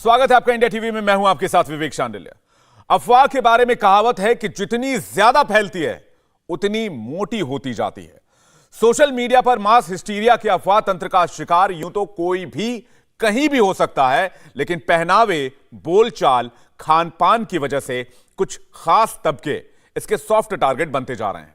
स्वागत है आपका इंडिया टीवी में। मैं हूं आपके साथ विवेक शांडिल्य। अफवाह के बारे में कहावत है कि जितनी ज्यादा फैलती है उतनी मोटी होती जाती है। सोशल मीडिया पर मास हिस्टीरिया के अफवाह तंत्र का शिकार यूं तो कोई भी कहीं भी हो सकता है, लेकिन पहनावे, बोलचाल, खान पान की वजह से कुछ खास तबके इसके सॉफ्ट टारगेट बनते जा रहे हैं।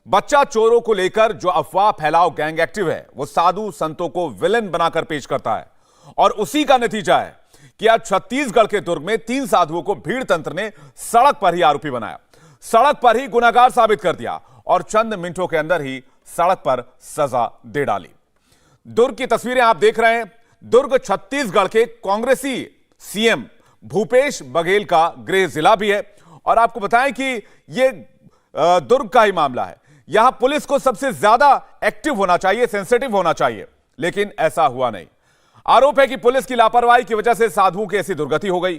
बच्चा चोरों को लेकर जो अफवाह फैलाओ गैंग एक्टिव है, वो साधु संतों को विलेन बनाकर पेश करता है, और उसी का नतीजा है कि आज छत्तीसगढ़ के दुर्ग में 3 साधुओं को भीड़ तंत्र ने सड़क पर ही आरोपी बनाया, सड़क पर ही गुनाहगार साबित कर दिया और चंद मिनटों के अंदर ही सड़क पर सजा दे डाली। दुर्ग की तस्वीरें आप देख रहे हैं। दुर्ग छत्तीसगढ़ के कांग्रेसी सीएम भूपेश बघेल का गृह जिला भी है, और आपको बताएं कि यह दुर्ग का ही मामला है। यहां पुलिस को सबसे ज्यादा एक्टिव होना चाहिए, सेंसिटिव होना चाहिए, लेकिन ऐसा हुआ नहीं। आरोप है कि पुलिस की लापरवाही की वजह से साधुओं की ऐसी दुर्गति हो गई।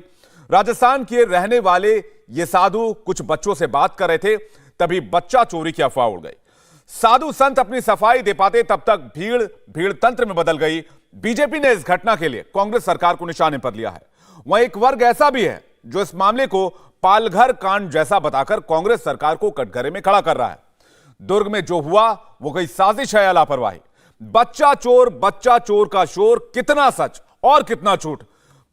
राजस्थान के रहने वाले ये साधु कुछ बच्चों से बात कर रहे थे, तभी बच्चा चोरी की अफवाह उड़ गई। साधु संत अपनी सफाई दे पाते तब तक भीड़ तंत्र में बदल गई। बीजेपी ने इस घटना के लिए कांग्रेस सरकार को निशाने पर लिया है। वहीं एक वर्ग ऐसा भी है जो इस मामले को पालघर कांड जैसा बताकर कांग्रेस सरकार को कटघरे में खड़ा कर रहा है। दुर्ग में जो हुआ वो कोई साजिश है या लापरवाही? बच्चा चोर का शोर, कितना सच और कितना झूठ?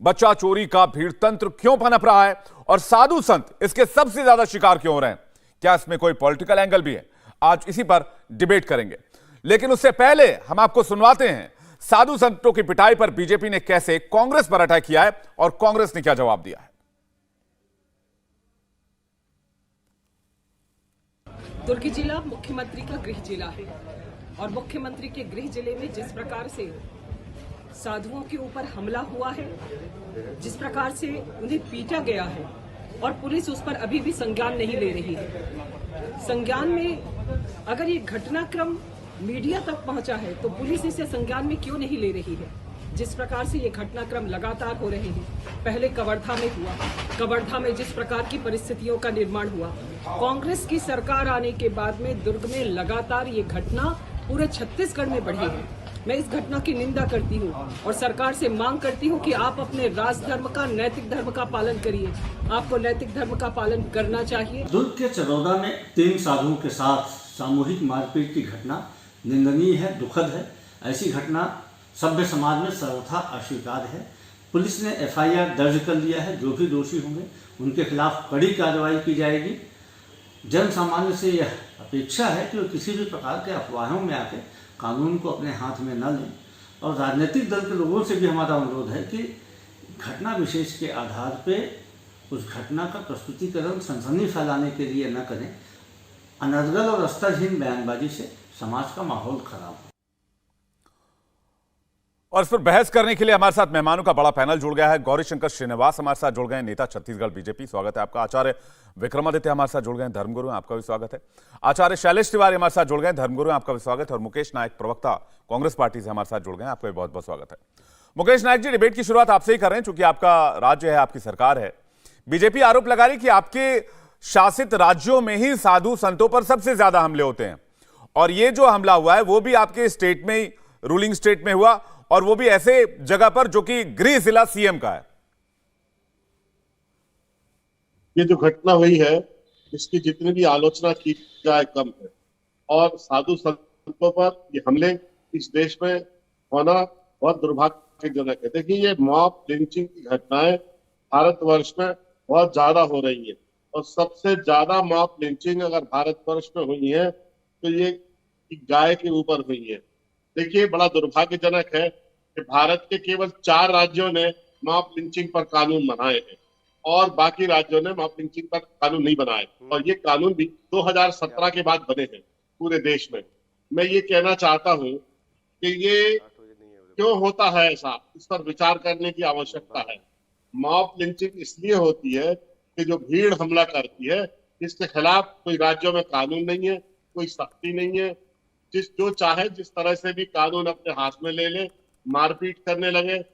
बच्चा चोरी का भीड़ तंत्र क्यों पनप रहा है और साधु संत इसके सबसे ज्यादा शिकार क्यों हो रहे हैं? क्या इसमें कोई पॉलिटिकल एंगल भी है? आज इसी पर डिबेट करेंगे, लेकिन उससे पहले हम आपको सुनवाते हैं साधु संतों की पिटाई पर बीजेपी ने कैसे कांग्रेस पर अटैक किया है और कांग्रेस ने क्या जवाब दिया है। दुर्ग जिला मुख्यमंत्री का गृह जिला है, और मुख्यमंत्री के गृह जिले में जिस प्रकार से साधुओं के ऊपर हमला हुआ है, जिस प्रकार से उन्हें पीटा गया है, और पुलिस उस पर अभी भी संज्ञान नहीं ले रही है। संज्ञान में अगर ये घटनाक्रम मीडिया तक पहुंचा है तो पुलिस इसे संज्ञान में क्यों नहीं ले रही है? जिस प्रकार से ये घटनाक्रम लगातार हो रहे हैं, पहले कवर्धा में हुआ, कवर्धा में जिस प्रकार की परिस्थितियों का निर्माण हुआ, कांग्रेस की सरकार आने के बाद में दुर्ग में लगातार ये घटना पूरे छत्तीसगढ़ में बढ़ी है। मैं इस घटना की निंदा करती हूँ और सरकार से मांग करती हूँ कि आप अपने राज धर्म का, नैतिक धर्म का पालन करिए। आपको नैतिक धर्म का पालन करना चाहिए। दुर्ग के चरौदा में 3 साधुओं के साथ सामूहिक मारपीट की घटना निंदनीय है, दुखद है। ऐसी घटना सभ्य समाज में सर्वथा अस्वीकार है। पुलिस ने FIR दर्ज कर लिया है। जो भी दोषी होंगे उनके खिलाफ कड़ी कार्रवाई की जाएगी। जन सामान्य से यह अपेक्षा है कि वो किसी भी प्रकार के अफवाहों में आके कानून को अपने हाथ में न लें, और राजनीतिक दल के लोगों से भी हमारा अनुरोध है कि घटना विशेष के आधार पे उस घटना का प्रस्तुतिकरण सनसनी फैलाने के लिए न करें। अनर्गल और स्तरहीन बयानबाजी से समाज का माहौल खराब हो। और इस पर बहस करने के लिए हमारे साथ मेहमानों का बड़ा पैनल जुड़ गया है। गौरी शंकर श्रीनिवास हमारे साथ जुड़ गए हैं, नेता छत्तीसगढ़ बीजेपी, स्वागत है आपका। आचार्य विक्रमादित्य हमारे साथ जुड़ गए हैं, धर्मगुरु, आपका भी स्वागत है। आचार्य शैलेश तिवारी हमारे साथ जुड़ गए हैं, धर्मगुरु, आपका भी स्वागत है। और मुकेश नायक, प्रवक्ता कांग्रेस पार्टी से हमारे साथ जुड़ गए हैं, आपका भी बहुत बहुत स्वागत है। मुकेश नायक जी, डिबेट की शुरुआत आपसे ही कर रहे हैं, चूंकि आपका राज्य है, आपकी सरकार है। बीजेपी आरोप लगा रही कि आपके शासित राज्यों में ही साधु संतों पर सबसे ज्यादा हमले होते हैं, और ये जो हमला हुआ है वो भी आपके स्टेट में ही, रूलिंग स्टेट में हुआ, और वो भी ऐसे जगह पर जो कि गृह जिला सीएम का है। ये जो घटना हुई है इसकी जितनी भी आलोचना की जाए कम है, और साधु संतों पर ये हमले इस देश में होना बहुत दुर्भाग्यजनक है। देखिए, ये मॉब लिंचिंग की घटनाएं भारतवर्ष में बहुत ज्यादा हो रही है, और सबसे ज्यादा मॉब लिंचिंग अगर भारतवर्ष में हुई है तो ये गाय के ऊपर हुई है। देखिए, बड़ा दुर्भाग्यजनक है कि भारत के केवल 4 राज्यों ने मॉब लिंचिंग पर कानून बनाए हैं, और बाकी राज्यों ने मॉब लिंचिंग पर कानून नहीं बनाए, और ये कानून भी 2017 के बाद बने हैं पूरे देश में। मैं ये कहना चाहता हूँ कि ये क्यों होता है ऐसा, इस पर विचार करने की आवश्यकता है। मॉब लिंचिंग इसलिए होती है कि जो भीड़ हमला करती है, इसके खिलाफ कोई राज्यों में कानून नहीं है, कोई सख्ती नहीं है, जो चाहे जिस तरह से भी कानून अपने हाथ में ले ले, मारपीट करने लगे,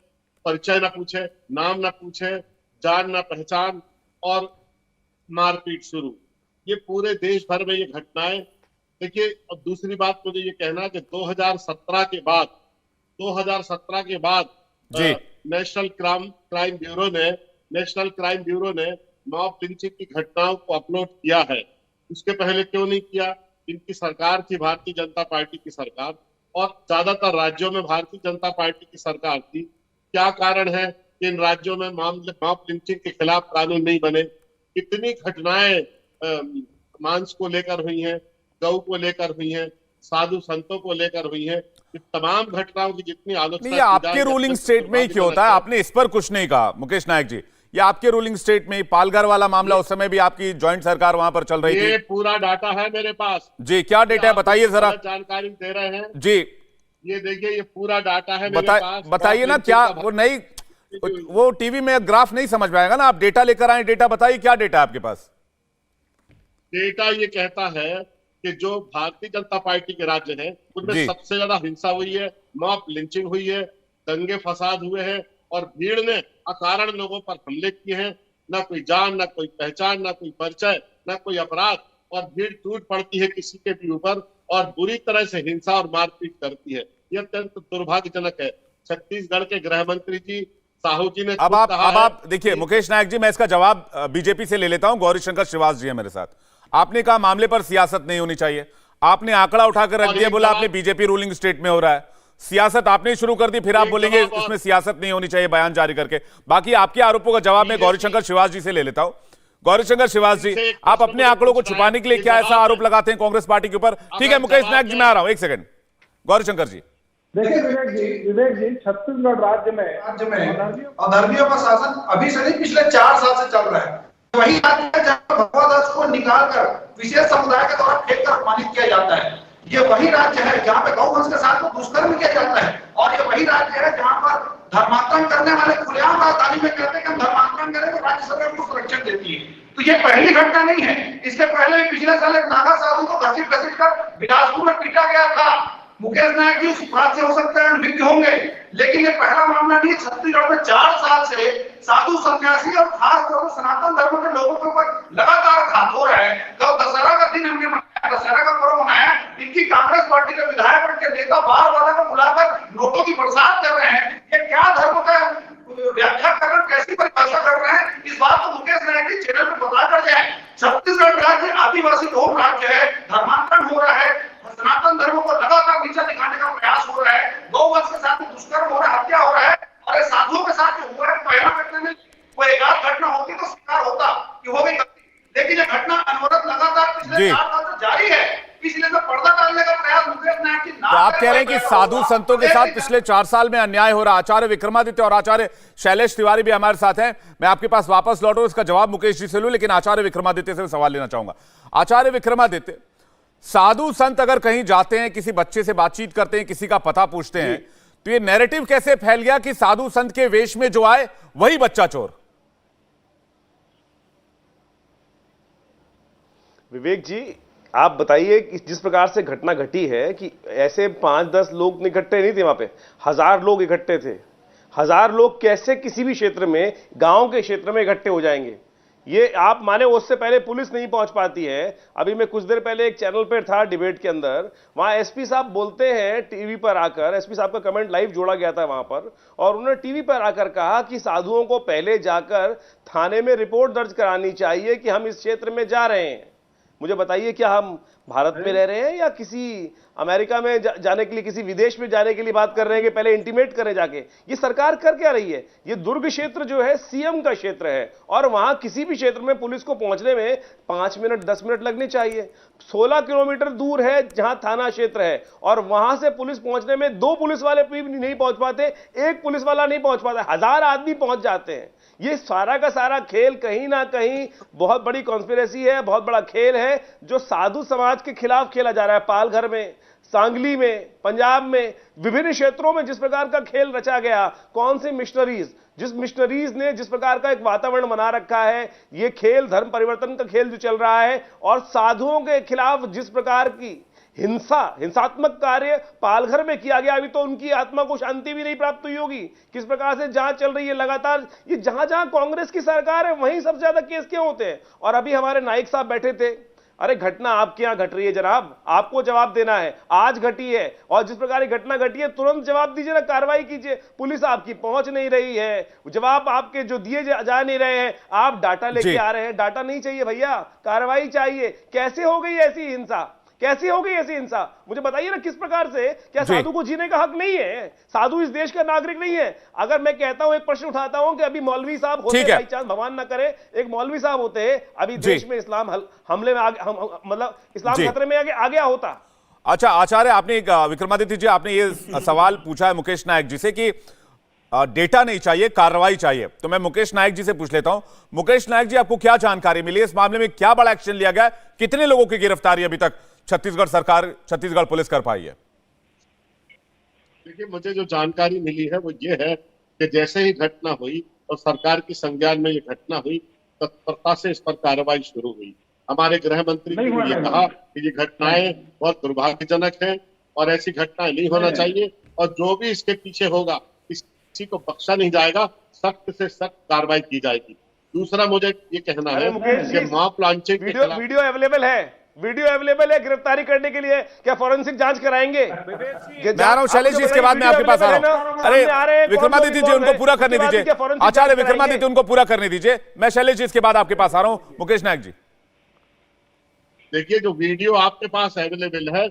परिचय न पूछे, नाम न पूछे, जान न पहचान, और मारपीट शुरू। ये पूरे देश भर में ये घटनाएं। देखिए, और दूसरी बात मुझे ये कहना कि 2017 के बाद नेशनल क्राइम ब्यूरो ने मॉब लिंचिंग की घटनाओं को अपलोड किया है। उसके पहले क्यों नहीं किया? इनकी सरकार थी, भारतीय जनता पार्टी की सरकार, और ज्यादातर राज्यों में भारतीय जनता पार्टी की सरकार थी। क्या कारण है कि इन राज्यों में मॉब लिंचिंग के खिलाफ कानून नहीं बने? कितनी घटनाएं मांस को लेकर हुई हैं, गौ को लेकर हुई हैं, साधु संतों को लेकर हुई हैं। ये तमाम घटनाओं की जितनी आलोचना नहीं, ये आपके रूलिंग स्टेट में ही क्यों होता है? आपने इस पर कुछ नहीं कहा मुकेश नायक जी। ये आपके रूलिंग स्टेट में ही पालघर वाला मामला, उस समय भी आपकी ज्वाइंट सरकार वहां पर चल रही थी। ये पूरा डाटा है मेरे पास जी, क्या डेटा है बताइए जरा। जानकारी दे रहे हैं जी, ये देखिए, ये पूरा डाटा है मेरे पास। बताइए ना, क्या वो नहीं, वो टीवी में ग्राफ नहीं समझ में आएगा ना, आप डेटा लेकर आए। डेटा बताइए, क्या डेटा है आपके पास? डेटा ये कहता है कि जो भारतीय जनता पार्टी के राज्य हैं उनमें सबसे ज्यादा हिंसा हुई है, मॉब लिंचिंग हुई है, दंगे फसाद हुए हैं, और भीड़ ने अकारण लोगों पर हमले किए हैं। ना कोई जान, ना कोई पहचान, ना कोई परिचय, ना कोई अपराध, और भीड़ टूट पड़ती है किसी के भी ऊपर और बुरी तरह से हिंसा और मारपीट करती है। यह अत्यंत दुर्भाग्यजनक है। छत्तीसगढ़ के गृह मंत्री जी साहू जी ने अब आप देखिए मुकेश नायक जी, मैं इसका जवाब बीजेपी से ले लेता हूं। गौरीशंकर श्रीवास जी है मेरे साथ। आपने कहा मामले पर सियासत नहीं होनी चाहिए, आपने आंकड़ा उठाकर रख दिया, बोला आपने बीजेपी रूलिंग स्टेट में हो रहा है, सियासत आपने शुरू कर दी, फिर आप बोलेंगे उसमें सियासत नहीं होनी चाहिए बयान जारी करके। बाकी आपके आरोपों का जवाब मैं गौरीशंकर श्रीवास जी से ले लेता हूं। गौरीशंकर श्रीवास जी, आप अपने आंकड़ों को छुपाने के लिए क्या ऐसा आरोप लगाते हैं कांग्रेस पार्टी के ऊपर? ठीक है मुकेश नायक जी, मैं आ रहा हूं, एक सेकंड। गौरीशंकर जी देखिए विवेक जी, छत्तीसगढ़ राज्य में अधर्मियों का शासन अभी से नहीं, पिछले 4 साल से चल रहा है। वही राज्य है जहाँ भगवादास को निकालकर विशेष समुदाय के द्वारा फेंक कर अपमानित किया जाता है। ये वही राज्य है जहाँ पे गौवंश के साथ दुष्कर्म किया जाता है, और ये वही राज्य है जहाँ पर धर्मांतरण करने वाले खुलेआम राजधानी में कहते हैं कि हम धर्मांतरण करें तो राज्य सरकार को संरक्षण देती है। तो ये पहली घटना नहीं है। इसके पहले भी पिछले साल एक नागा साधु को घसीट कर बिलासपुर में पीटा गया था। मुकेश नायक जी उस बात से हो सकता है अनभिज्ञ होंगे, लेकिन ये पहला मामला नहीं। छत्तीसगढ़ में 4 साल से साधु सन्यासी और खासतौर पर सनातन धर्म के लोगों के ऊपर लगातार घात हो रहा है। कल दशहरा का दिन हमने मनाया, दशहरा का पर्व मनाया। इनकी कांग्रेस पार्टी के विधायक के नेता बार वाला को बुलाकर नोटों की बरसात कर रहे हैं। ये क्या धर्म का व्याख्या कर, कैसी परिभाषा कर रहे हैं, इस बात को मुकेश नायक जी चैनल पर बता कर जाए। छत्तीसगढ़ राज्य आदिवासी बहुल राज्य है, धर्मांतरण हो रहा है, सनातन धर्म को लगातार नीचा दिखाने का प्रयास हो रहा है, गौवंश के साथ दुष्कर्म हो रहा है, हत्या हो रहा है, और साधुओं के साथ जो हुआ है पहला घटना में कोई एक आध घटना होती तो स्वीकार होता कि हो गई, लेकिन ये घटना अनवरत लगातार पिछले 4 साल से जारी है। इसलिए तो पर्दा डालने का प्रयास मुकेश नायक जी तो आप कह रहे हैं कि साधु संतों के साथ पिछले 4 साल में अन्याय हो रहा। आचार्य विक्रमादित्य और आचार्य शैलेश तिवारी भी हमारे साथ हैं। मैं आपके पास वापस लौटूं, इसका जवाब मुकेश जी से लूं, लेकिन आचार्य विक्रमादित्य से सवाल लेना चाहूंगा। आचार्य विक्रमादित्य, साधु संत अगर कहीं जाते हैं, किसी बच्चे से बातचीत करते हैं, किसी का पता पूछते हैं, तो ये नैरेटिव कैसे फैल गया कि साधु संत के वेश में जो आए वही बच्चा चोर? विवेक जी, आप बताइए कि जिस प्रकार से घटना घटी है कि ऐसे 5-10 लोग इकट्ठे नहीं थे, वहां पे 1000 लोग इकट्ठे थे। 1000 लोग कैसे किसी भी क्षेत्र में, गांव के क्षेत्र में इकट्ठे हो जाएंगे? ये आप माने उससे पहले पुलिस नहीं पहुंच पाती है। अभी मैं कुछ देर पहले एक चैनल पर था डिबेट के अंदर, वहां एसपी साहब बोलते हैं टीवी पर आकर, एसपी साहब का कमेंट लाइव जोड़ा गया था वहां पर, और उन्होंने टीवी पर आकर कहा कि साधुओं को पहले जाकर थाने में रिपोर्ट दर्ज करानी चाहिए कि हम इस क्षेत्र में जा रहे हैं। मुझे बताइए, क्या हम भारत में रह रहे हैं या किसी अमेरिका में जाने के लिए, किसी विदेश में जाने के लिए बात कर रहे हैं कि पहले इंटीमेट करें जाके? ये सरकार कर क्या रही है? ये दुर्ग क्षेत्र जो है सीएम का क्षेत्र है, और वहां किसी भी क्षेत्र में पुलिस को पहुंचने में 5 मिनट 10 मिनट लगने चाहिए। 16 किलोमीटर दूर है जहां थाना क्षेत्र है, और वहां से पुलिस पहुंचने में 2 पुलिस वाले भी नहीं पहुंच पाते, 1 पुलिस वाला नहीं पहुंच पाता, 1000 आदमी पहुंच जाते हैं। ये सारा का सारा खेल कहीं ना कहीं बहुत बड़ी कॉन्स्पिरेसी है, बहुत बड़ा खेल है जो साधु समाज के खिलाफ खेला जा रहा है। पालघर में, सांगली में, पंजाब में, विभिन्न क्षेत्रों में जिस प्रकार का खेल रचा गया, कौन सी मिशनरीज, जिस मिशनरीज ने जिस प्रकार का एक वातावरण बना रखा है, ये खेल धर्म परिवर्तन का खेल जो चल रहा है, और साधुओं के खिलाफ जिस प्रकार की हिंसात्मक कार्य पालघर में किया गया, अभी तो उनकी आत्मा को शांति भी नहीं प्राप्त हुई होगी। किस प्रकार से जांच चल रही है लगातार, ये जहां जहां कांग्रेस की सरकार है वहीं सबसे ज्यादा केस क्यों होते हैं? और अभी हमारे नाइक साहब बैठे थे, अरे घटना आपके यहां घट रही है जनाब, आपको जवाब देना है, आज घटी है और जिस प्रकार की घटना घटी है तुरंत जवाब दीजिए ना, कार्रवाई कीजिए। पुलिस आपकी पहुंच नहीं रही है, जवाब आपके जो दिए जा नहीं रहे हैं, आप डाटा लेके आ रहे हैं, डाटा नहीं चाहिए भैया, कार्रवाई चाहिए। कैसे हो गई ऐसी हिंसा, कैसी हो गई ऐसी हिंसा, मुझे बताइए ना किस प्रकार से? क्या साधु को जीने का हक नहीं है? साधु इस देश का नागरिक नहीं है? अगर मैं कहता हूं, एक प्रश्न उठाता हूं कि अभी मौलवी साहब होते, बाई चांस भगवान ना करे एक मौलवी साहब होते, अभी देश में इस्लाम हमले में मतलब इस्लाम खतरे में आ गया होता। अच्छा आचार्य, आपने विक्रमादित्य जी, आपने ये सवाल पूछा है मुकेश नायक जी से कि डेटा नहीं चाहिए, कार्रवाई चाहिए, तो मैं मुकेश नायक जी से पूछ लेता हूं। मुकेश नायक जी, आपको क्या जानकारी मिली इस मामले में? क्या बड़ा एक्शन लिया गया? कितने लोगों की गिरफ्तारी अभी तक छत्तीसगढ़ पुलिस कर पाई है? देखिए, मुझे जो जानकारी मिली है वो ये है कि जैसे ही घटना हुई और सरकार की संज्ञान में ये घटना हुई, तत्परता से इस पर कार्रवाई शुरू हुई। हमारे गृह मंत्री ने ये कहा कि ये घटनाएं बहुत दुर्भाग्यजनक हैं और ऐसी घटनाएं नहीं होना चाहिए, और जो भी इसके पीछे होगा किसी को बख्शा नहीं जाएगा, सख्त से सख्त कार्रवाई की जाएगी। दूसरा मुझे ये कहना है कि मॉब लॉन्चिंग के खिलाफ वीडियो अवेलेबल है, वीडियो अवेलेबल है गिरफ्तारी करने के लिए, क्या फॉरेंसिक जांच कराएंगे? मैं आ रहा हूं शैलेश जी, इसके बाद मैं आपके पास आ रहा हूं। अरे विक्रमादित्य जी, उनको पूरा करने दीजिए, आचार्य विक्रमादित्य उनको पूरा करने दीजिए। मैं शैलेश जी इसके बाद आपके पास आ रहा हूं। मुकेश नायक जी, देखिए, जो वीडियो आपके पास अवेलेबल है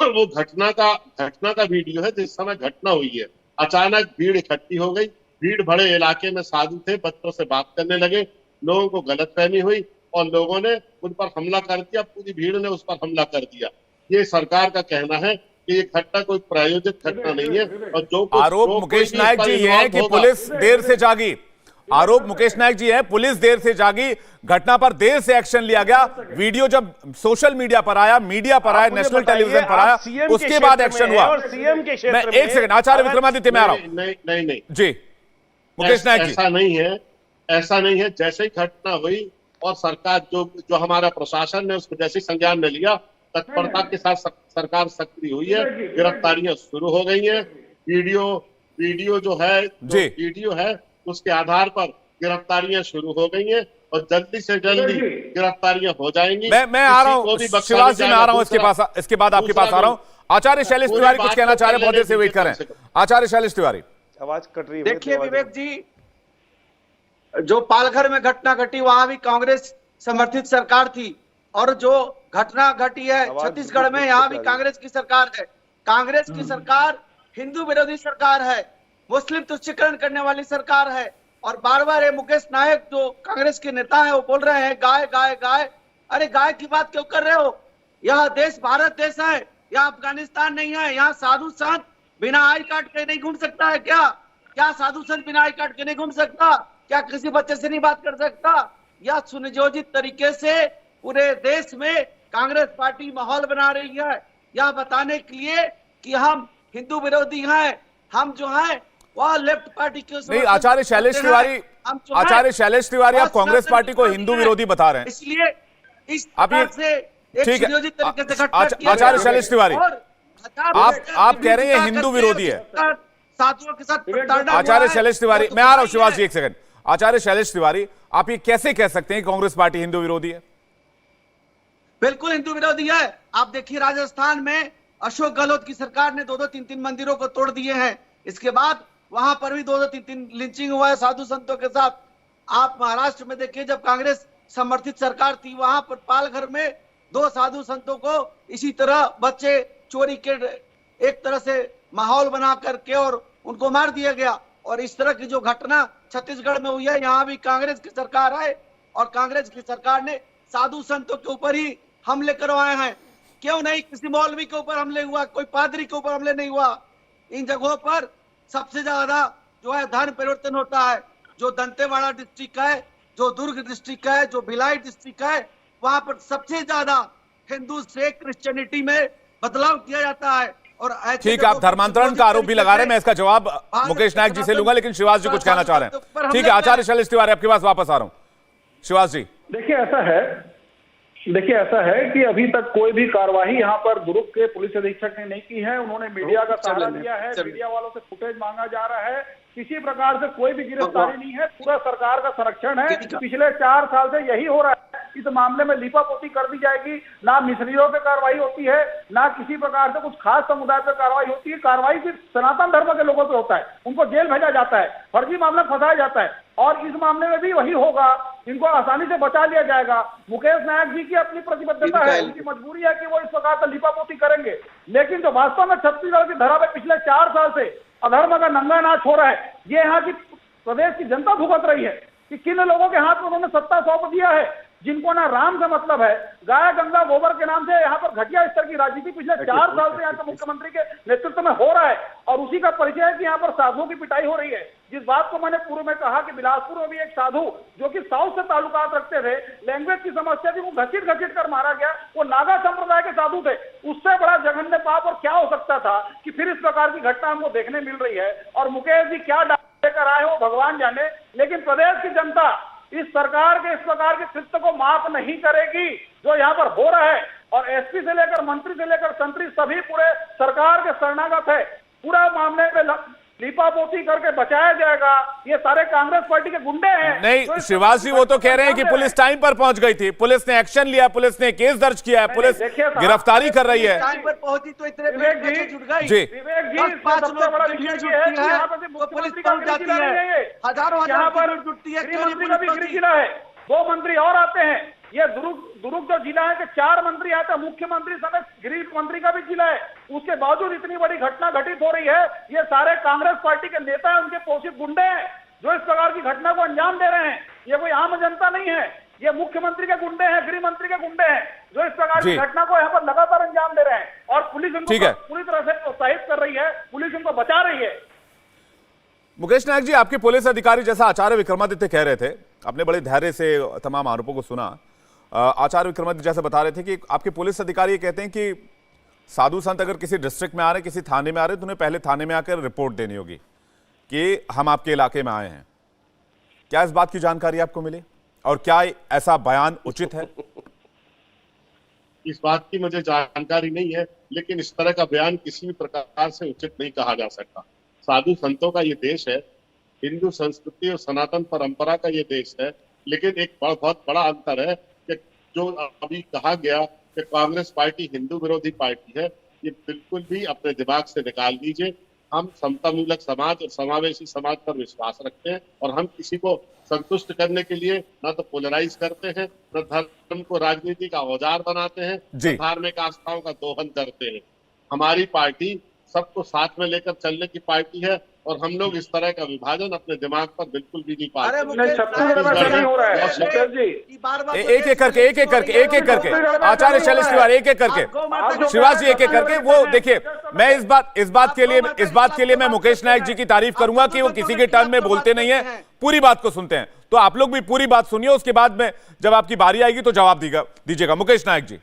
वो घटना का वीडियो है जिस समय घटना हुई है। अचानक भीड़ इकट्ठी हो गई, भीड़ भरे इलाके में साधु थे, बच्चों से बात करने लगे, लोगों को गलतफहमी हुई और लोगों ने उन पर हमला कर दिया, पूरी भीड़ ने उस पर हमला कर दिया। ये सरकार का कहना है कि ये घटना कोई प्रायोजित घटना नहीं है। और जो आरोप मुकेश नायक जी ये है कि पुलिस देर से जागी, आरोप मुकेश नायक जी है पुलिस देर से जागी, घटना पर देर से एक्शन लिया गया। वीडियो जब सोशल मीडिया पर आया, मीडिया पर आया, नेशनल टेलीविजन पर आया, उसके बाद एक्शन हुआ। मैं एक सेकंड, आचार्य विक्रमादित्य में आ रहा हूं। नहीं जी मुकेश नायक जी, ऐसा नहीं है। जैसे ही घटना हुई और सरकार जो हमारा प्रशासन ने उसको जैसे संज्ञान में लिया, तत्परता के साथ सरकार सक्रिय हुई है, गिरफ्तारियां शुरू हो गई हैं। वीडियो जो है, वीडियो है उसके आधार पर गिरफ्तारियां शुरू हो गई हैं और जल्दी से जल्दी गिरफ्तारियां हो जाएंगी। मैं आ रहा हूं शिवाजी जी, मैं आ रहा हूं इसके बाद आपके पास आ रहा हूं। आचार्य शैलेश तिवारी कुछ कहना चाह रहे हैं, बहुत देर से वेट कर रहे हैं। आचार्य शैलेश तिवारी, आवाज कट रही है। देखिए विवेक जी, जो पालघर में घटना घटी वहां भी कांग्रेस समर्थित सरकार थी, और जो घटना घटी है छत्तीसगढ़ में, यहाँ भी कांग्रेस की सरकार है। कांग्रेस की सरकार हिंदू विरोधी सरकार है, मुस्लिम तुष्टीकरण करने वाली सरकार है। और बार बार मुकेश नायक जो कांग्रेस के नेता है वो बोल रहे हैं गाय गाय गाय। अरे गाय की बात क्यों कर रहे हो? यह देश भारत देश है, यहाँ अफगानिस्तान नहीं है। यहाँ साधु संत बिना आई कार्ड के नहीं घूम सकता है क्या साधु संत बिना आई कार्ड के नहीं घूम सकता? क्या किसी बच्चे से नहीं बात कर सकता? या सुनियोजित तरीके से पूरे देश में कांग्रेस पार्टी माहौल बना रही है, यह बताने के लिए कि हम हिंदू विरोधी हैं, हम जो हैं वह लेफ्ट पार्टी के नहीं। आचार्य शैलेश तिवारी, आप कांग्रेस पार्टी को हिंदू विरोधी बता रहे हैं, इसलिए इस से ठीक है। आचार्य शैलेश तिवारी, आप कह रहे हैं हिंदू विरोधी है साथियों के साथ। आचार्य शैलेश तिवारी, मैं आ रहा हूं शिवाजी जी, एक सेकंड। आचार्य शैलेश तिवारी, आप ये कैसे कह सकते हैं कांग्रेस पार्टी हिंदू विरोधी है? बिल्कुल हिंदू विरोधी है। आप देखिए राजस्थान में अशोक गहलोत की सरकार ने 2-2, 3-3 मंदिरों को तोड़ दिए हैं। इसके बाद वहां पर भी 2-2, 3-3 लिंचिंग हुआ है साधु संतों के साथ। आप महाराष्ट्र में देखिए, जब कांग्रेस समर्थित सरकार थी वहां पर पालघर में 2 साधु संतों को इसी तरह बच्चे चोरी के एक तरह से माहौल बना करके और उनको मार दिया गया। और इस तरह की जो घटना छत्तीसगढ़ में हुई है, यहाँ भी कांग्रेस की सरकार है और कांग्रेस की सरकार ने साधु संतों के ऊपर ही हमले करवाए हैं। क्यों नहीं? किसी मौलवी के ऊपर हमले हुआ, कोई पादरी के ऊपर हमले नहीं हुआ। इन जगहों पर सबसे ज्यादा जो है धर्म परिवर्तन होता है। जो दंतेवाड़ा डिस्ट्रिक्ट है, जो दुर्ग डिस्ट्रिक्ट है, जो भिलाई डिस्ट्रिक्ट है, वहां पर सबसे ज्यादा हिंदू से क्रिश्चियनिटी में बदलाव किया जाता है। और ठीक है, आप धर्मांतरण का आरोप भी लगा रहे हैं, मैं इसका जवाब मुकेश नायक जी से लूंगा, लेकिन शिवाजी जी कुछ कहना चाह रहे हैं। ठीक है, आचार्य शैलेश तिवारी आपके पास वापस आ रहा हूं। शिवाजी जी, देखिए ऐसा है कि अभी तक कोई भी कार्रवाई यहाँ पर दुर्ग के पुलिस अधीक्षक ने नहीं की है। उन्होंने मीडिया का सहारा लिया है, मीडिया वालों से फुटेज मांगा जा रहा है। किसी प्रकार से कोई भी गिरफ्तारी नहीं है, पूरा सरकार का संरक्षण है। पिछले 4 साल से यही हो रहा है। इस मामले में लीपापोती कर दी जाएगी। ना मिसरीयों पे कार्रवाई होती है, ना किसी प्रकार से कुछ खास समुदाय पे कार्रवाई होती है। कार्रवाई सिर्फ सनातन धर्म के लोगों पे होता है, उनको जेल भेजा जाता है, फर्जी मामला फंसाया जाता है। और इस मामले में भी वही होगा, इनको आसानी से बचा लिया जाएगा। मुकेश नायक जी की अपनी प्रतिबद्धता है, उनकी मजबूरी है कि वो इस प्रकार से लीपापोती करेंगे, लेकिन जो वास्तव में छत्तीसगढ़ की धरा पे पिछले 4 साल से अधर्म का नंगा नाच हो रहा है, ये यहाँ की प्रदेश की जनता भुगत रही है कि किन लोगों के हाथ में उन्होंने सत्ता सौंप दिया है, जिनको ना राम से मतलब है, गाय गंगा गोबर के नाम से यहाँ पर घटिया स्तर की राजनीति पिछले 4 साल से यहाँ के मुख्यमंत्री के नेतृत्व में हो रहा है। और उसी का परिचय है कि यहाँ पर साधुओं की पिटाई हो रही है। जिस बात को मैंने पूर्व में कहा कि बिलासपुर में भी एक साधु जो कि साउथ से ताल्लुकात रखते थे, लैंग्वेज की समस्या थी, वो घसीट कर मारा गया, वो नागा संप्रदाय के साधु थे। उससे बड़ा जघन्य पाप और क्या हो सकता था कि फिर इस प्रकार की घटना हमको देखने मिल रही है। और मुकेश जी क्या लेकर आए हो भगवान जाने, लेकिन प्रदेश की जनता इस सरकार के इस प्रकार के कृत्य को माफ नहीं करेगी जो यहाँ पर हो रहा है। और एसपी से लेकर मंत्री से लेकर संतरी सभी पूरे सरकार के शरणागत है। पूरा मामले में लीपापोती करके बचाया जाएगा। ये सारे कांग्रेस पार्टी के गुंडे हैं। नहीं शिवाजी जी, वो तो कह रहे हैं कि पुलिस टाइम पर पहुंच गई थी, पुलिस ने एक्शन लिया, पुलिस ने केस दर्ज किया है, पुलिस गिरफ्तारी कर रही है। टाइम पर पहुंची तो इतने विवेक जी जुट गई। जी विवेक जी, 10-5 सबसे बड़ा विषय ये है कि यहाँ पर तो पुलिस पहुंच जाती है, हजारों यहाँ पर जुटती है। गृह मंत्री का भी गृह जिला है, 2 मंत्री और आते हैं। ये दुर्ग जो जिला है कि 4 मंत्री आते हैं, मुख्यमंत्री समेत गृह मंत्री का भी जिला है। उसके बावजूद इतनी बड़ी घटना घटित हो रही है। ये सारे कांग्रेस पार्टी के नेता हैं, उनके पोषित गुंडे हैं जो इस प्रकार की घटना को अंजाम दे रहे हैं। ये कोई आम जनता नहीं है, ये मुख्यमंत्री के गुंडे हैं, गृह मंत्री के गुंडे हैं जो इस प्रकार की घटना को यहाँ पर लगातार अंजाम दे रहे हैं। और पुलिस उनको पूरी तरह से प्रोत्साहित कर रही है, पुलिस उनको बचा रही है। मुकेश नायक जी, आपके पुलिस अधिकारी, जैसा आचार्य विक्रमादित्य कह रहे थे, आपने बड़े धैर्य से तमाम आरोपों को सुना। आचार्य विक्रमादित्य जैसे बता रहे थे कि आपके पुलिस अधिकारी ये कहते हैं कि साधु संत अगर किसी डिस्ट्रिक्ट में आ रहे, किसी थाने में आ रहे, तो उन्हें पहले थाने में आकर रिपोर्ट देनी होगी कि हम आपके इलाके में आए हैं। क्या इस बात की जानकारी आपको मिली और क्या ऐसा बयान उचित है? इस बात की मुझे जानकारी नहीं है, लेकिन इस तरह का बयान किसी भी प्रकार से उचित नहीं कहा जा सकता। साधु संतों का ये देश है, हिंदू संस्कृति और सनातन परंपरा का ये देश है, लेकिन एक बहुत बड़ा अंतर है कि जो अभी कहा गया कि कांग्रेस पार्टी हिंदू विरोधी पार्टी है, ये बिल्कुल भी अपने दिमाग से निकाल दीजिए। हम समतामूलक समाज और समावेशी समाज पर विश्वास रखते हैं और हम किसी को संतुष्ट करने के लिए न तो पोलराइज करते हैं, न धर्म को राजनीति का औजार बनाते हैं, न धार्मिक आस्थाओं का दोहन करते हैं। हमारी पार्टी सबको साथ में लेकर चलने की पार्टी है और हम लोग इस तरह का विभाजन अपने दिमाग पर बिल्कुल भी नहीं पाते। एक एक करके आचार्य शैलेश तिवारी एक एक करके, शिवाजी एक एक करके। वो देखिए, मैं इस बात के लिए मैं मुकेश नायक जी की तारीफ करूंगा कि वो किसी के टर्न में बोलते नहीं है, पूरी बात को सुनते हैं। तो आप लोग भी पूरी बात सुनिए, उसके बाद में जब आपकी बारी आएगी तो जवाब दीजिएगा। मुकेश नायक जी,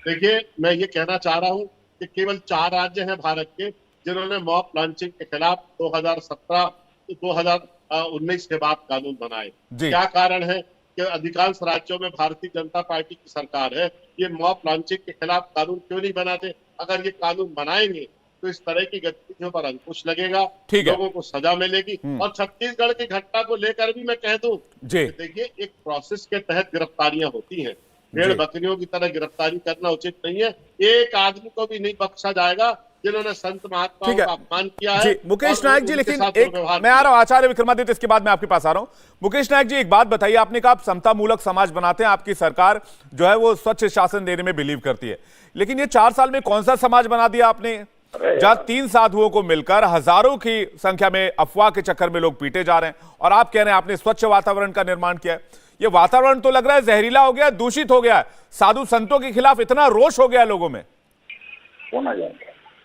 देखिए, मैं ये कहना चाह रहा हूं कि केवल 4 राज्य हैं भारत के जिन्होंने मॉब लॉन्चिंग के खिलाफ 2019 के बाद कानून बनाए। क्या कारण है कि अधिकांश राज्यों में भारतीय जनता पार्टी की सरकार है, ये मॉब लॉन्चिंग के खिलाफ कानून क्यों नहीं बनाते? अगर ये कानून बनाएंगे तो इस तरह की गतिविधियों पर अंकुश लगेगा, लोगों को सजा मिलेगी। और छत्तीसगढ़ की घटना को लेकर भी मैं कह दूं, देखिए, एक प्रोसेस के तहत गिरफ्तारियां होती हैं, भेड़ बकरियों की तरह गिरफ्तारी करना उचित नहीं है। एक आदमी को भी नहीं बख्शा जाएगा जिन्होंने संत महात्माओं का अपमान किया है। मुकेश नायक जी, लेकिन मैं आ रहा हूं आचार्य विक्रमादित्य, इसके बाद मैं आपके पास आ रहा हूं। मुकेश नायक जी, एक बात बताइए, आपने कहा आप समतामूलक समाज बनाते हैं, आपकी सरकार जो है वो स्वच्छ शासन देने में बिलीव करती है, लेकिन ये 4 साल में कौन सा समाज बना दिया आपने जहां 3 साधुओं को मिलकर हजारों की संख्या में अफवाह के चक्कर में लोग पीटे जा रहे हैं, और आप कह रहे हैं आपने स्वच्छ वातावरण का निर्माण किया है। ये वातावरण तो लग रहा है जहरीला हो गया, दूषित हो गया। साधु संतों के खिलाफ इतना रोष हो गया लोगों में।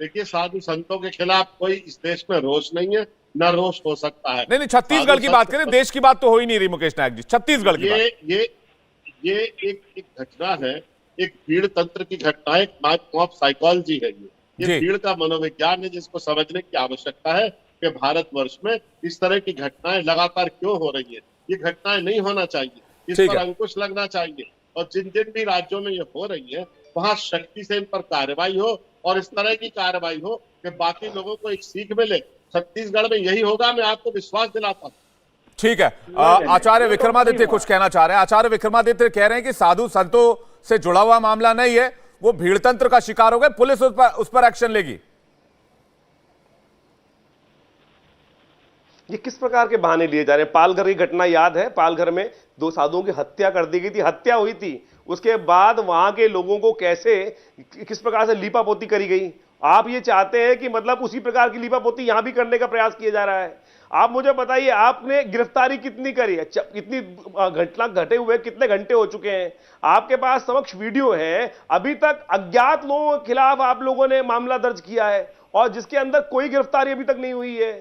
देखिए, साधु संतों के खिलाफ कोई इस देश में रोष नहीं है, न रोष हो सकता है। नहीं, छत्तीसगढ़ की बात करें, देश की बात तो हो ही नहीं रही मुकेश नायक जी, छत्तीसगढ़ की बात। ये एक घटना है, एक भीड़ तंत्र की घटना है, मॉब साइकोलॉजी है। ये भीड़ का मनोविज्ञान है जिसको समझने की आवश्यकता है कि भारतवर्ष में इस तरह की घटनाएं लगातार क्यों हो रही है। ये घटनाएं नहीं होना चाहिए, इस पर अंकुश लगना चाहिए, और जिन भी राज्यों में ये हो रही है वहां शक्ति से इन पर कार्रवाई हो, और इस तरह की कार्रवाई हो कि बाकी लोगों को एक सीख मिले। छत्तीसगढ़ में यही होगा, मैं आपको विश्वास दिलाता हूँ। ठीक है। आचार्य विक्रमादित्य कुछ कहना चाह रहे हैं। आचार्य विक्रमादित्य कह रहे हैं कि साधु संतों से जुड़ा हुआ मामला नहीं है, वो भीड़तंत्र का शिकार हो गए, पुलिस उस पर एक्शन लेगी। ये किस प्रकार के बहाने लिए जा रहे हैं? पालघर की घटना याद है, पालघर में 2 साधुओं की हत्या कर दी गई थी, हत्या हुई थी, उसके बाद वहां के लोगों को कैसे किस प्रकार से लीपापोती करी गई। आप ये चाहते हैं कि मतलब उसी प्रकार की लीपापोती यहां भी करने का प्रयास किया जा रहा है। आप मुझे बताइए, आपने गिरफ्तारी कितनी करी है? इतनी घटना घटे हुए कितने घंटे हो चुके हैं? आपके पास समक्ष वीडियो है, अभी तक अज्ञात लोगों के खिलाफ आप लोगों ने मामला दर्ज किया है और जिसके अंदर कोई गिरफ्तारी अभी तक नहीं हुई है।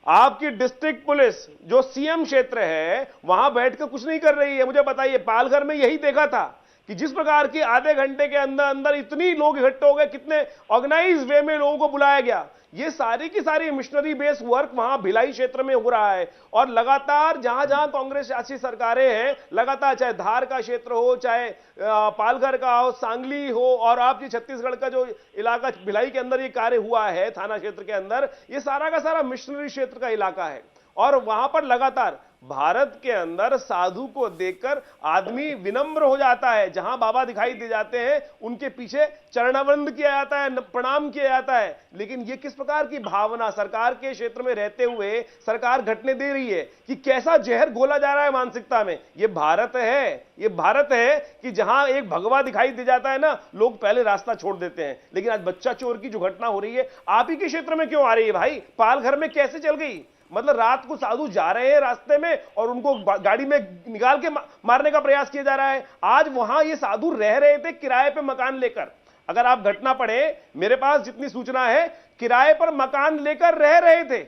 आपकी डिस्ट्रिक्ट पुलिस जो सीएम क्षेत्र है वहां बैठकर कुछ नहीं कर रही है। मुझे बताइए, पालघर में यही देखा था कि जिस प्रकार की आधे घंटे के अंदर अंदर इतनी लोग इकट्ठे हो गए, कितने ऑर्गेनाइज वे में लोगों को बुलाया गया। ये सारी की सारी मिशनरी बेस वर्क वहां भिलाई क्षेत्र में हो रहा है और लगातार जहां जहां कांग्रेस शासित सरकारें हैं, लगातार चाहे धार का क्षेत्र हो, चाहे पालघर का हो, सांगली हो, और आपकी छत्तीसगढ़ का जो इलाका भिलाई के अंदर ये कार्य हुआ है थाना क्षेत्र के अंदर, ये सारा का सारा मिशनरी क्षेत्र का इलाका है और वहां पर लगातार भारत के अंदर साधु को देखकर आदमी विनम्र हो जाता है। जहां बाबा दिखाई दे जाते हैं उनके पीछे चरणावंद किया जाता है, प्रणाम किया जाता है। लेकिन ये किस प्रकार की भावना सरकार के क्षेत्र में रहते हुए सरकार घटने दे रही है कि कैसा जहर घोला जा रहा है मानसिकता में। ये भारत है, ये भारत है कि जहां एक भगवा दिखाई दे जाता है ना, लोग पहले रास्ता छोड़ देते हैं। लेकिन आज बच्चा चोर की जो घटना हो रही है आप ही के क्षेत्र में क्यों आ रही है भाई? पालघर में कैसे चल गई? मतलब रात को साधु जा रहे हैं रास्ते में और उनको गाड़ी में निकाल के मारने का प्रयास किया जा रहा है। आज वहां ये साधु रह रहे थे किराए पे मकान लेकर। अगर आप घटना पढ़े, मेरे पास जितनी सूचना है, किराए पर मकान लेकर रह रहे थे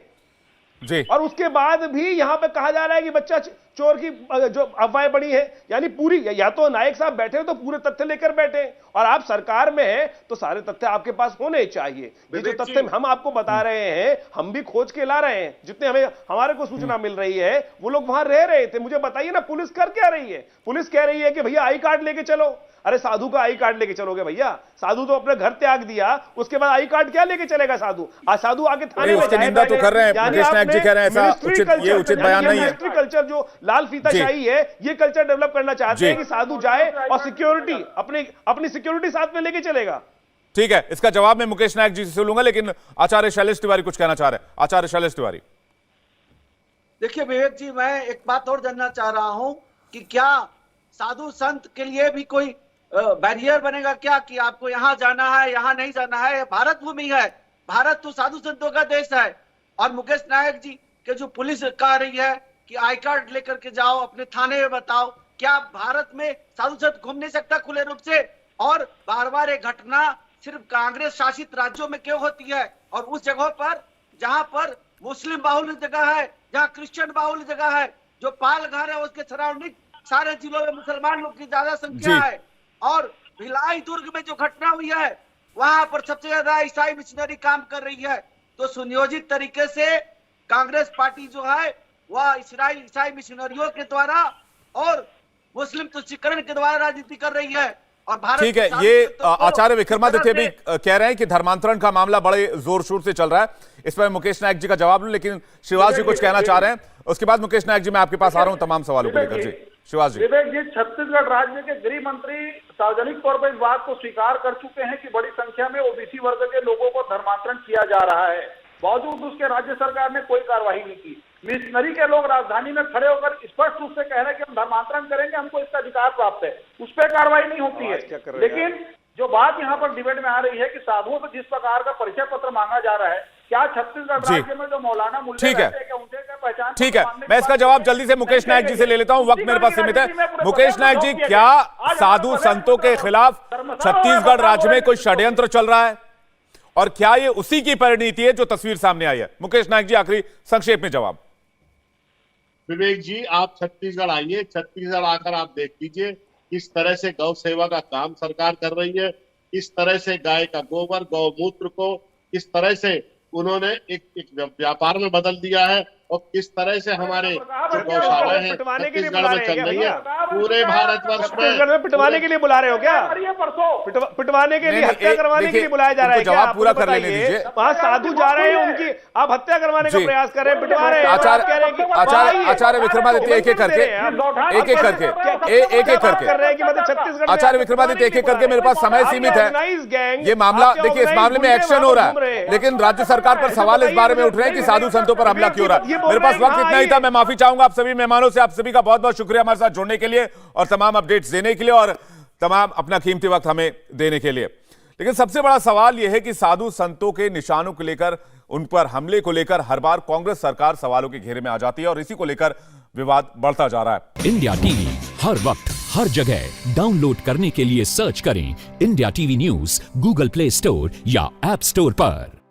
जी। और उसके बाद भी यहां पे कहा जा रहा है कि बच्चा चोर की जो अफवाहें बड़ी है, यानी पूरी, या तो नायक साहब बैठे तो पूरे तथ्य लेकर बैठे और आप सरकार में हैं तो सारे तथ्य आपके पास होने चाहिए। ये जो तथ्य हम आपको बता रहे हैं, हम भी खोज के ला रहे हैं, जितने हमारे को सूचना मिल रही है वो लोग वहां रह रहे थे। मुझे बताइए ना, पुलिस कर क्या रही है? पुलिस कह रही है कि भैया आई कार्ड लेके चलो। अरे साधु का आई कार्ड लेके चलोगे भैया? साधु तो अपने घर त्याग दिया, उसके बाद आई कार्ड क्या लेके चलेगा साधु? आज साधु आके थाने में उसकी निंदा तो कर रहे हैं मुकेश नायक जी, कह रहे हैं ऐसा ये उचित बयान नहीं है। कल्चर जो लाल फीताशाही है, ये कल्चर डेवलप करना चाहते हैं कि साधु जाए और सिक्योरिटी अपनी सिक्योरिटी साथ में लेके चलेगा। ठीक है, इसका जवाब मैं मुकेश नायक जी से लूंगा, लेकिन आचार्य शैलेश तिवारी कुछ कहना चाह रहे हैं। आचार्य शैलेश तिवारी, देखिए विवेक जी, मैं एक बात और जानना चाह रहा हूं कि क्या साधु संत के लिए भी कोई बैरियर बनेगा क्या कि आपको यहाँ जाना है, यहाँ नहीं जाना है? भारत भूमि है, भारत तो साधु संतों का देश है। और मुकेश नायक जी के जो पुलिस कह रही है कि आई कार्ड लेकर के जाओ, अपने थाने में बताओ, क्या भारत में साधु संत घूम नहीं सकता खुले रूप से? और बार बार ये घटना सिर्फ कांग्रेस शासित राज्यों में क्यों होती है और उस जगहों पर जहां पर मुस्लिम बाहुल्य जगह है, जहां क्रिश्चियन बाहुल्य जगह है, जो पालघर है उसके सराउंडिंग सारे जिलों में मुसलमान लोग की ज्यादा संख्या है। और भिलाई दुर्ग में जो घटना हुई है वहां पर सबसे ज्यादा ईसाई मिशनरी काम कर रही है। तो सुनियोजित तरीके से कांग्रेस पार्टी जो है वह ईसाई मिशनरियों के द्वारा और मुस्लिम तुष्टीकरण के द्वारा राजनीति कर रही है। और भारत, ठीक है, ये आचार्य विक्रमादित्य भी कह रहे हैं कि धर्मांतरण का मामला बड़े जोर शोर से चल रहा है। इस पर मुकेश नायक जी का जवाब लूं, लेकिन शिवाजी कुछ कहना चाह रहे हैं। उसके बाद मुकेश नायक जी मैं आपके पास आ रहा हूं तमाम सवालों को लेकर। जी शिवाजी जी। विवेक जी, छत्तीसगढ़ राज्य के गृह मंत्री सार्वजनिक तौर पर इस बात को स्वीकार कर चुके हैं कि बड़ी संख्या में ओबीसी वर्ग के लोगों को धर्मांतरण किया जा रहा है। बावजूद उसके राज्य सरकार ने कोई कार्रवाई नहीं की। मिशनरी के लोग राजधानी में खड़े होकर स्पष्ट रूप से कह रहे हैं कि हम धर्मांतरण करेंगे, हमको इसका अधिकार प्राप्त है, उस पर कार्रवाई नहीं होती है। लेकिन जो बात यहाँ पर डिबेट में आ रही है कि साधुओं से जिस प्रकार का परिचय पत्र मांगा जा रहा है, क्या छत्तीसगढ़ राज्य में जो मौलाना मुल्ले रहते हैं क्या उनसे क्या पहचान? ठीक है, मैं इसका जवाब जल्दी से मुकेश नायक जी से ले लेता हूं, वक्त मेरे पास सीमित है। मुकेश नायक जी, क्या साधु संतों के खिलाफ छत्तीसगढ़ राज्य में कोई षड्यंत्र चल रहा है और क्या ये उसी की परिणति है जो तस्वीर सामने आई है? मुकेश नायक जी, आखिरी संक्षेप में जवाब। विवेक जी, आप छत्तीसगढ़ आइए, छत्तीसगढ़ आकर आप देख लीजिए किस तरह से गौ सेवा का काम सरकार कर रही है, किस तरह से गाय का गोबर, गौमूत्र को किस तरह से उन्होंने एक व्यापार में बदल दिया है और किस तरह से हमारे जो गौशाला है छत्तीसगढ़ में चल रही है। पूरे भारतवर्ष में छत्तीसगढ़ में पिटवाने के लिए बुला रहे हो क्या? पिटवाने के लिए, हत्या करवाने के लिए बुलाया जा रहा है क्या? जवाब पूरा कर लेने दीजिए। वहाँ साधु जा रहे हैं, उनकी आप हत्या करवाने का प्रयास कर रहे हैं, पिटवा रहे हैं। आचार्य विक्रमादित्य एक एक करके आचार्य विक्रमादित्य एक एक करके, मेरे पास समय सीमित है। ये मामला देखिए, इस मामले में एक्शन हो रहा है, लेकिन राज्य सरकार पर सवाल इस बारे में उठ रहे हैं कि साधु संतों पर हमला क्यों हो रहा है। मेरे पास वक्त इतना ही था। मैं माफी चाहूंगा आप सभी मेहमानों से। आप सभी का बहुत बहुत शुक्रिया हमारे साथ जुड़ने के लिए और तमाम अपडेट्स देने के लिए और तमाम अपना कीमती वक्त हमें देने के लिए। लेकिन सबसे बड़ा सवाल यह है कि साधु संतों के निशानों को लेकर, उन पर हमले को लेकर हर बार कांग्रेस सरकार सवालों के घेरे में आ जाती है और इसी को लेकर विवाद बढ़ता जा रहा है। इंडिया टीवी हर वक्त हर जगह डाउनलोड करने के लिए सर्च करें India TV news Google play store या ऐप स्टोर पर।